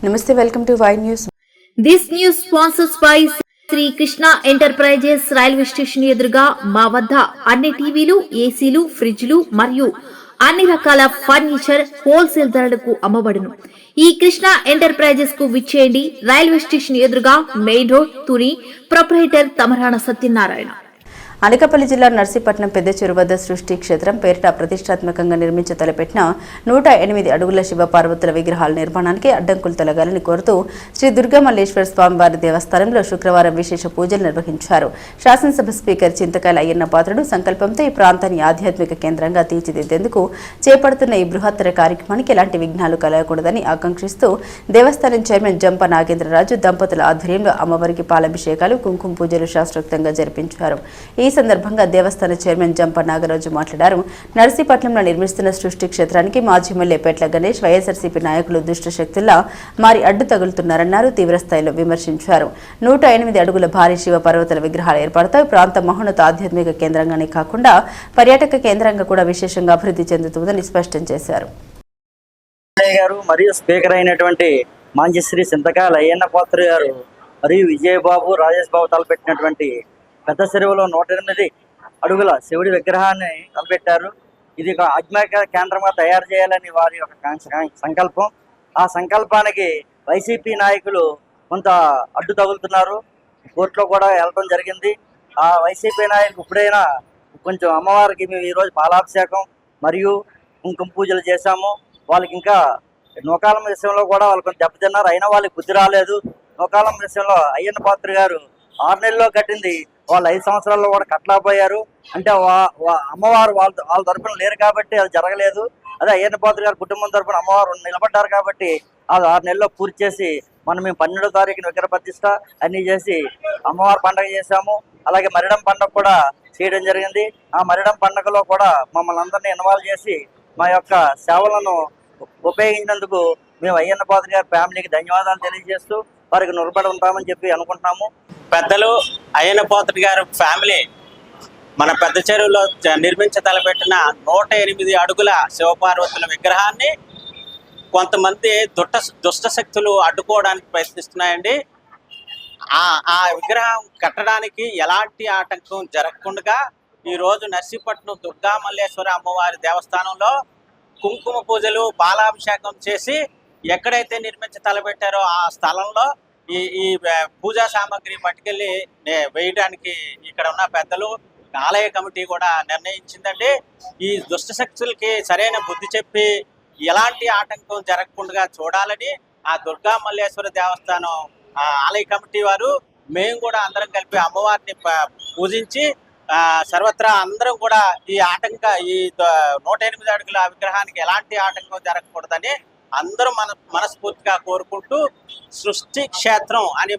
Namaste, welcome to Y News. This news sponsors by Shri Krishna enterprises railway station ఎదురుగా మా వద్ద అన్ని టీవీలు, ఏసీలు, ఫ్రిడ్జ్లు మరియు అన్ని రకాల ఫర్నిచర్ హోల్సేల్ ధరలకు అమ్మబడును. ఈ కృష్ణ ఎంటర్ప్రైజెస్ కు విచ్చేయండి. రైల్వే స్టేషన్ ఎదురుగా main road, Tuni. Proprietor Tamarana Satyanarayana. Anakapalli జిల్లా నర్సీపట్నం పెద్ద చెరువు వద్ద సృష్టి క్షేత్రం పేరిట ప్రతిష్టాత్మకంగా నిర్మించ తలపెట్టిన 108 అడుగుల శివపార్వతుల విగ్రహాల నిర్మాణానికి అడ్డంకులు తొలగాలని కోరుతూ శ్రీ దుర్గామల్లేశ్వర స్వామివారి దేవస్థానంలో శుక్రవారం విశేష పూజలు నిర్వహించారు. శాసనసభ స్పీకర్ చింతకాయల అయ్యన్న పాత్రుడు సంకల్పంతో ఈ ప్రాంతాన్ని ఆధ్యాత్మిక కేంద్రంగా తీర్చిదిద్దేందుకు చేపడుతున్న ఈ బృహత్తర కార్యక్రమానికి ఎలాంటి విఘ్నాలు కలగకూడదని ఆకాంక్షిస్తూ దేవస్థానం చైర్మన్ జంప నాగేంద్రరాజు దంపతుల ఆధ్వర్యంలో అమ్మవారికి పాలాభిషేకాలు, కుంకుమ పూజలు శాస్త్రోక్తంగా జరిపించారు. ఈ సందర్భంగా దేవస్థాన చైర్మన్ జంప నాగరాజు మాట్లాడారు. నర్సీపట్నంలో నిర్మిస్తున్న సృష్టి క్షేత్రానికి మాజీ ఎమ్మెల్యే పెట్ల గణేష్, వైఎస్ఆర్సీపీ నాయకులు దుష్ట శక్తుల్లా మారి అడ్డు తగులుతున్నారన్నారు. తీవ్రస్థాయిలో విమర్శించారు. 108 అడుగుల భారీ శివ పర్వతాల విగ్రహాల ఏర్పాటుతో ప్రాంత మహోన్నత ఆధ్యాత్మిక కేంద్రంగానే కాకుండా పర్యాటక కేంద్రంగా కూడా విశేషంగా అభివృద్ధి చెందుతుందని స్పష్టం చేశారు. మరియు స్పీకర్ అయినటువంటి మాంజశ్రీ చింతకాయల అయ్యన్న పాత్ర గారు మరియు విజయబాబు, రాజేష్ బాబు తలపెట్టినటువంటి పెద్ద చెరువులో 108 అడుగుల శివుడి విగ్రహాన్ని తలపెట్టారు. ఇది ఒక ఆధ్యాత్మిక కేంద్రంగా తయారు చేయాలని వారి యొక్క సంకల్పం. ఆ సంకల్పానికి వైసీపీ నాయకులు కొంత అడ్డు తగులుతున్నారు. కోర్టులో కూడా వెళ్ళడం జరిగింది. ఆ వైసీపీ నాయకులు ఇప్పుడైనా కొంచెం అమ్మవారికి మేము ఈరోజు పాలాభిషేకం మరియు కుంకుమ పూజలు చేశాము. వాళ్ళకి ఇంకా నూకాలం విషయంలో కూడా వాళ్ళు కొంచెం దెబ్బతిన్నారు. అయినా వాళ్ళకి బుద్ధి రాలేదు. నూకాలం విషయంలో అయ్యన్న పాత్ర గారు 6 నెలల్లో కట్టింది, వాళ్ళు 5 సంవత్సరాల్లో కూడా కట్టలేకపోయారు. అంటే అమ్మవారు వాళ్ళ తరపున లేరు కాబట్టి అది జరగలేదు. అదే అయ్యన్న పాత్ర గారి కుటుంబం తరపున అమ్మవారు నిలబడ్డారు కాబట్టి అది 6 నెలల్లో పూర్తి చేసి మేము 12వ తారీఖున విగ్రహ ప్రతిష్ట అన్నీ చేసి అమ్మవారి పండుగ చేశాము. అలాగే మరిడం పండుగ కూడా చేయడం జరిగింది. ఆ మరిడం పండుగలో కూడా మమ్మల్ని అందరినీ ఇన్వాల్వ్ చేసి మా యొక్క సేవలను ఉపయోగించినందుకు మేము అయ్యన్న పాత్ర గారి ఫ్యామిలీకి ధన్యవాదాలు తెలియజేస్తూ వారికి నిలబడి ఉంటామని చెప్పి అనుకుంటున్నాము. పెద్దలు అయ్యన్న పాత్రుడు గారు ఫ్యామిలీ మన పెద్ద చెరువులో నిర్మించ తలపెట్టిన 108 అడుగుల శివపార్వతుల విగ్రహాన్ని కొంతమంది దుష్ట శక్తులు అడ్డుకోవడానికి ప్రయత్నిస్తున్నాయండి. ఆ విగ్రహం కట్టడానికి ఎలాంటి ఆటంకం జరగకుండా ఈరోజు నర్సీపట్నం దుర్గామల్లేశ్వర అమ్మవారి దేవస్థానంలో కుంకుమ పూజలు, బాలాభిషేకం చేసి ఎక్కడైతే నిర్మించ తలపెట్టారో ఆ స్థలంలో ఈ పూజా సామాగ్రి పట్టుకెళ్ళి వేయడానికి ఇక్కడ ఉన్న పెద్దలు, ఆలయ కమిటీ కూడా నిర్ణయించిందండి. ఈ దుష్ట శక్తులకి సరైన బుద్ధి చెప్పి ఎలాంటి ఆటంకం జరగకుండా చూడాలని ఆ దుర్గా మల్లేశ్వర దేవస్థానం ఆలయ కమిటీ వారు మేము కూడా అందరం కలిపి అమ్మవారిని పూజించి సర్వత్రా అందరం కూడా ఈ 108 అడుగుల విగ్రహానికి ఎలాంటి ఆటంకం జరగకూడదని అందరూ మనస్ఫూర్తిగా కోరుకుంటూ సృష్టి క్షేత్రం అని